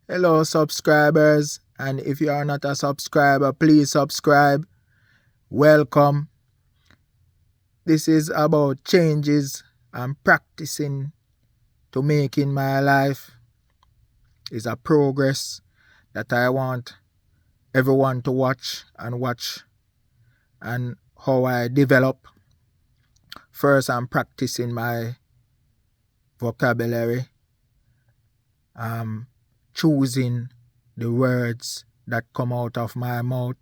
Hello, subscribers. And if you are not a subscriber, please subscribe. Welcome. This is about changes I'm practicing to make in my life. It's a progress that I want everyone to watch and how I develop. First, I'm practicing my vocabulary. I'm choosing the words that come out of my mouth.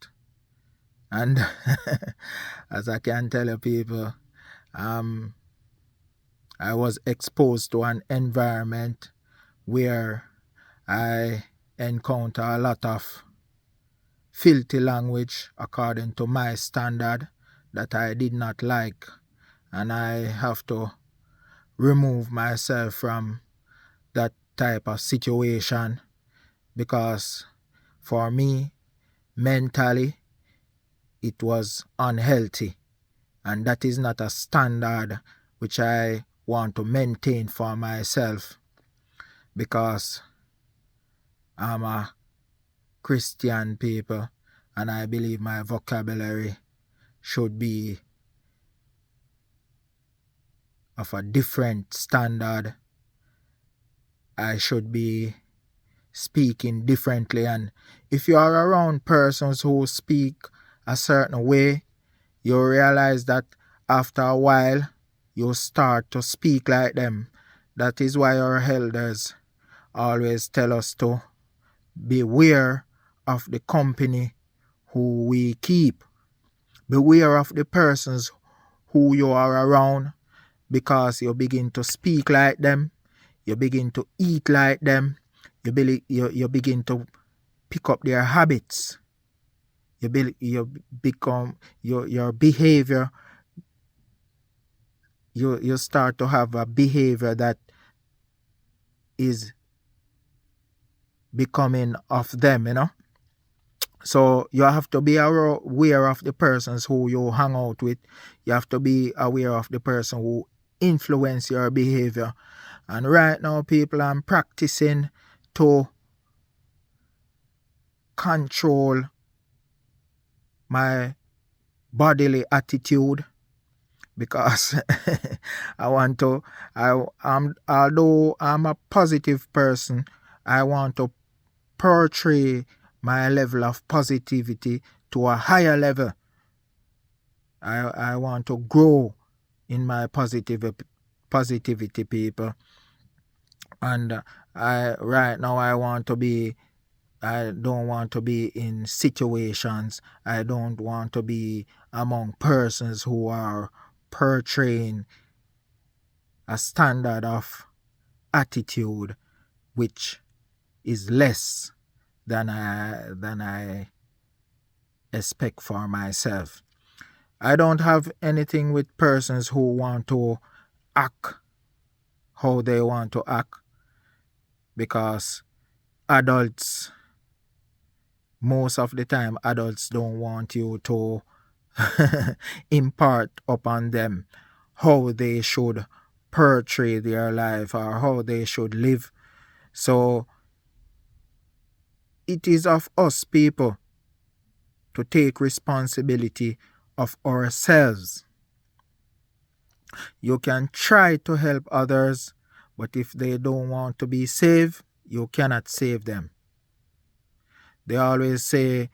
And as I can tell you people, I was exposed to an environment where I encounter a lot of filthy language according to my standard that I did not like, and I have to remove myself from that type of situation because for me mentally it was unhealthy, and that is not a standard which I want to maintain for myself because I'm a Christian people and I believe my vocabulary should be of a different standard. I should be speaking differently, and if you are around persons who speak a certain way, you realize that after a while you start to speak like them. That is why our elders always tell us to beware of the company who we keep. Beware of the persons who you are around because you begin to speak like them, you begin to eat like them, you begin to pick up their habits. You become your behavior. You start to have a behavior that is becoming of them. So you have to be aware of the persons who you hang out with. You have to be aware of the person who influence your behavior. And right now, people, I'm practicing to control my bodily attitude because although I'm a positive person, I want to portray my level of positivity to a higher level. I want to grow in my positivity, people. And right now I don't want to be in situations. I don't want to be among persons who are portraying a standard of attitude which is less than I expect for myself. I don't have anything with persons who want to act how they want to act because adults, most of the time, adults don't want you to impart upon them how they should portray their life or how they should live. So it is of us people to take responsibility of ourselves. You can try to help others, but if they don't want to be saved, you cannot save them. They always say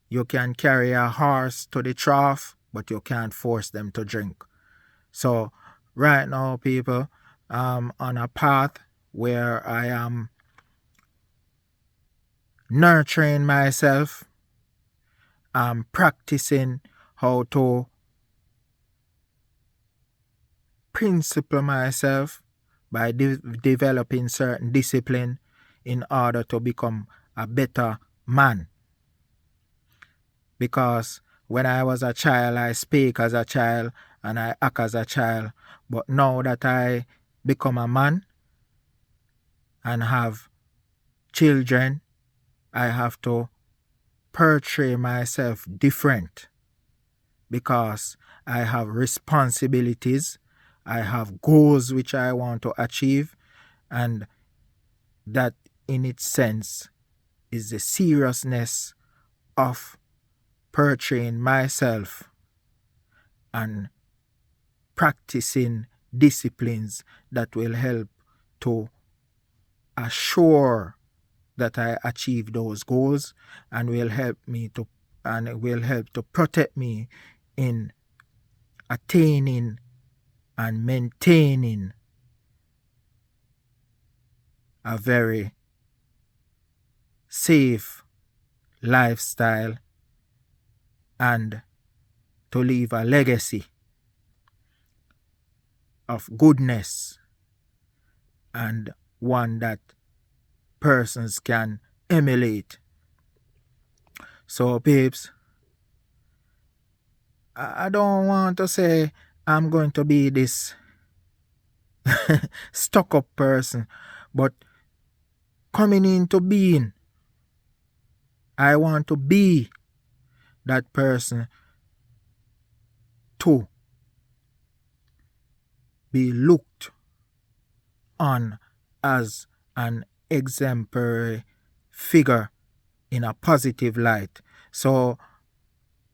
you can carry a horse to the trough, but you can't force them to drink. So right now, people, I'm on a path where I am nurturing myself. I'm practicing how to principle myself by developing certain discipline in order to become a better man. Because when I was a child, I speak as a child and I act as a child. But now that I become a man and have children, I have to portray myself different because I have responsibilities, I have goals which I want to achieve, and that in its sense is the seriousness of portraying myself and practicing disciplines that will help to assure that I achieve those goals and will help me to and it will help to protect me in attaining and maintaining a very safe lifestyle and to leave a legacy of goodness and one that persons can emulate. So, babes, I don't want to say I'm going to be this stuck up person, but coming into being, I want to be that person to be looked on as an exemplary figure in a positive light. So,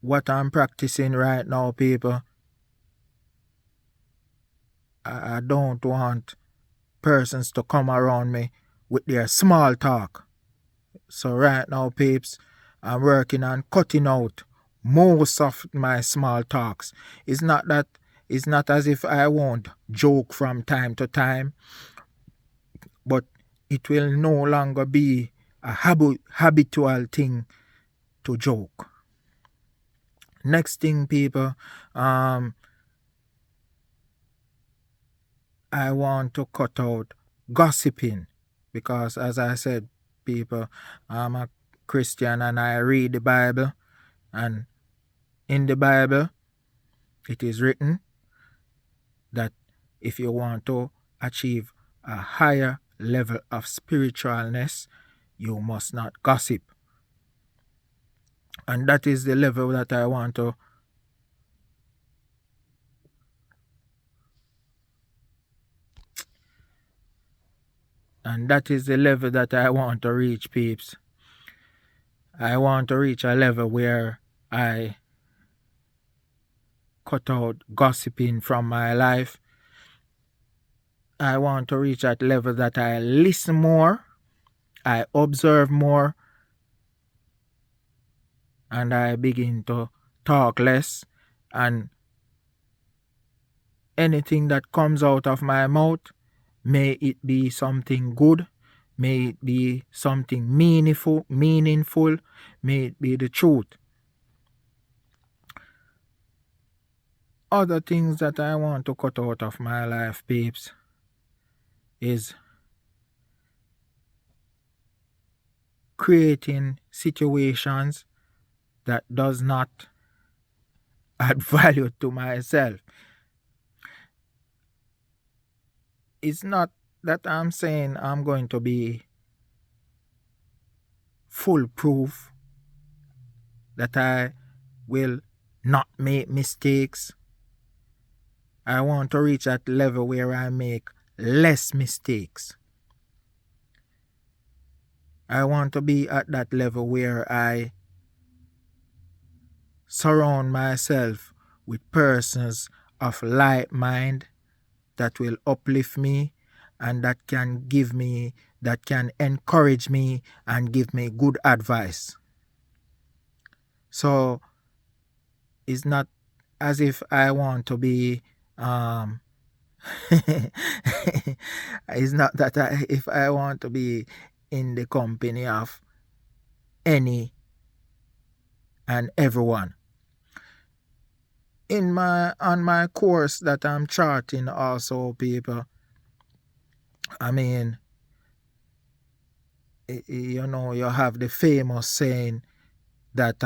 what I'm practicing right now, people, I don't want persons to come around me with their small talk. So, right now, peeps, I'm working on cutting out most of my small talks. It's not as if I won't joke from time to time, but it will no longer be a habitual thing to joke. Next thing, people, I want to cut out gossiping because, as I said, people, I'm a Christian and I read the Bible, and in the Bible, it is written that if you want to achieve a higher level of spiritualness, you must not gossip. And that is the level that I want to reach, peeps. I want to reach a level where I cut out gossiping from my life. I want to reach that level that I listen more, I observe more, and I begin to talk less, and anything that comes out of my mouth, may it be something good, may it be something meaningful, may it be the truth. Other things that I want to cut out of my life, peeps, is creating situations that does not add value to myself. It's not that I'm saying I'm going to be foolproof, that I will not make mistakes. I want to reach that level where I make less mistakes. I want to be at that level where I surround myself with persons of like mind that will uplift me and that can encourage me and give me good advice. So it's not as if I want to be it's not that if I want to be in the company of any and everyone. On my course that I'm charting also, people, I mean, you have the famous saying that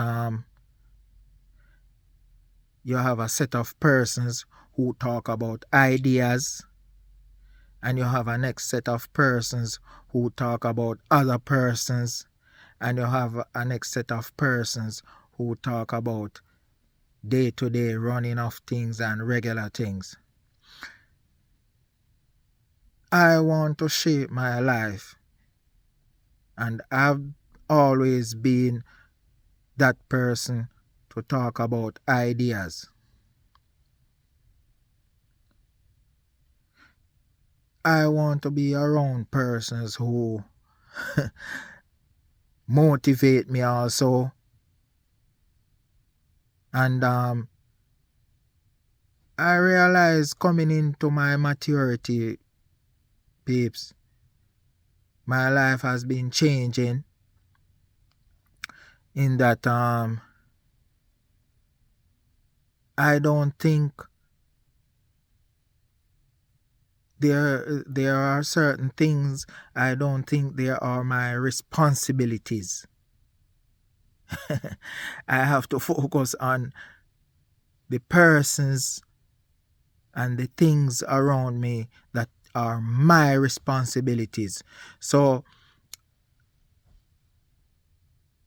you have a set of persons who talk about ideas, and you have a next set of persons who talk about other persons, and you have a next set of persons who talk about day-to-day running of things and regular things. I want to shape my life And I've always been that person to talk about ideas. I want to be around persons who motivate me also. And I realize coming into my maturity, peeps, my life has been changing in that I don't think there are certain things I don't think there are my responsibilities. I have to focus on the persons and the things around me that are my responsibilities. So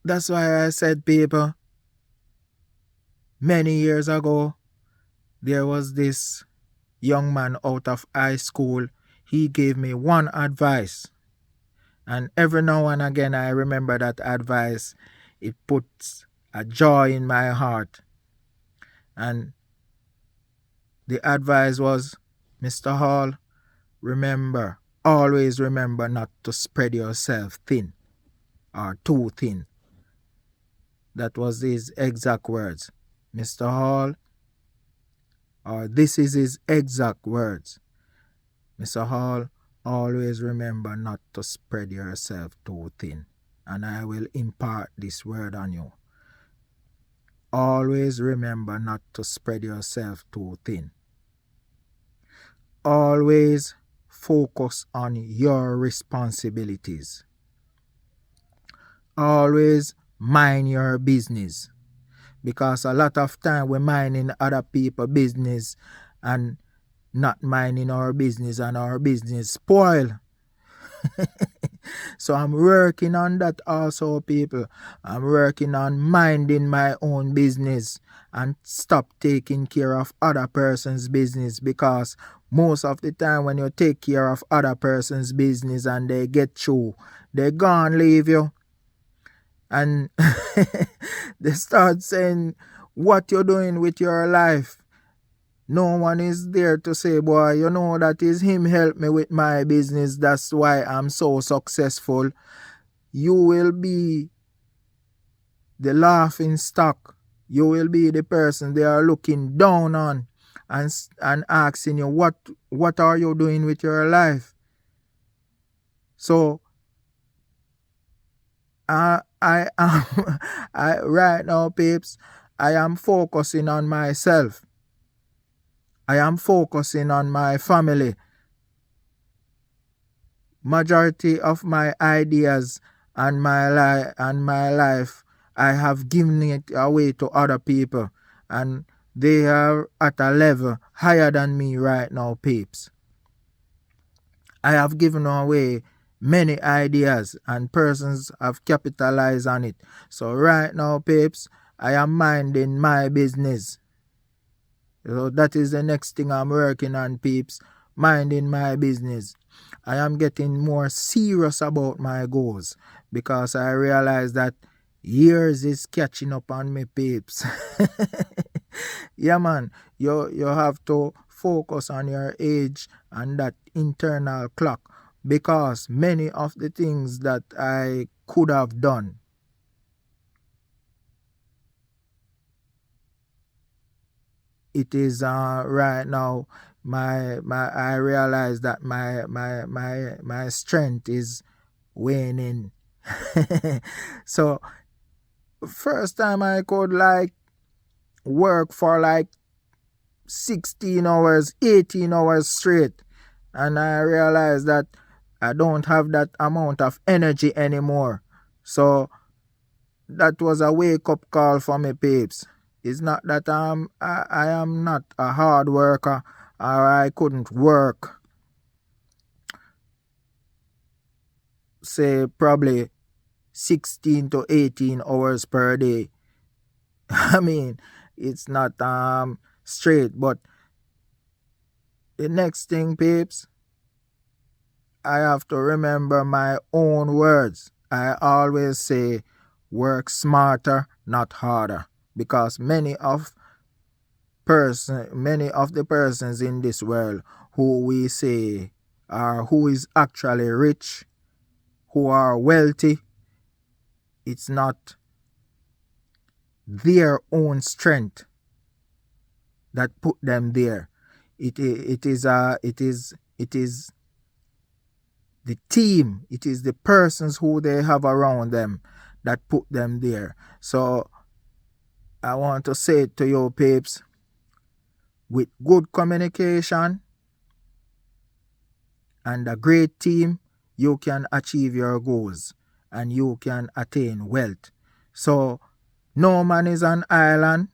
that's why I said, people, many years ago, there was this young man out of high school. He gave me one advice. And every now and again, I remember that advice. It puts a joy in my heart. And the advice was, Mr. Hall, remember, always remember not to spread yourself thin or too thin. That was his exact words. Mr. Hall, or this is his exact words. Mr. Hall, always remember not to spread yourself too thin. And I will impart this word on you. Always remember not to spread yourself too thin. Always focus on your responsibilities. Always mind your business. Because a lot of time we're minding other people's business and not minding our business, and our business spoil. So I'm working on that also, people. I'm working on minding my own business and stop taking care of other person's business, because most of the time when you take care of other person's business and they get through, they gone leave you. And they start saying what you're doing with your life. No one is there to say, boy, you know that is him help me with my business. That's why I'm so successful. You will be the laughing stock. You will be the person they are looking down on and asking you, what are you doing with your life? So I am right now, peeps, I am focusing on myself. I am focusing on my family. Majority of my ideas and my life, I have given it away to other people, and they are at a level higher than me right now, peeps. I have given away many ideas and persons have capitalized on it. So right now, peeps, I am minding my business. So that is the next thing I'm working on, peeps. Minding my business. I am getting more serious about my goals because I realize that years is catching up on me, peeps. Yeah, man. You have to focus on your age and that internal clock, because many of the things that I could have done, it is right now my I realize that my strength is waning. So first time I could like work for like 16 hours, 18 hours straight, and I realized that I don't have that amount of energy anymore. So that was a wake up call for me, peeps. It's not that I am not a hard worker or I couldn't work, say, probably 16 to 18 hours per day. I mean, it's not straight, but the next thing, peeps, I have to remember my own words. I always say work smarter, not harder, because many of the persons in this world who we say are who is actually rich, who are wealthy, it's not their own strength that put them there. It is the team, it is the persons who they have around them that put them there. So I want to say to you peeps, with good communication and a great team, you can achieve your goals and you can attain wealth. So no man is an island.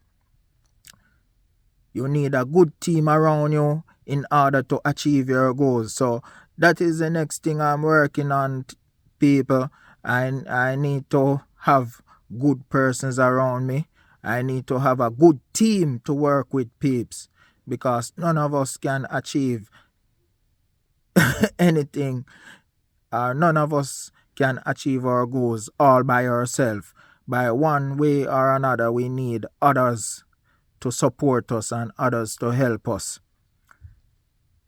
You need a good team around you in order to achieve your goals. So that is the next thing I'm working on, people. I need to have good persons around me. I need to have a good team to work with, peeps, because none of us can achieve anything. None of us can achieve our goals all by ourselves. By one way or another, we need others to support us and others to help us.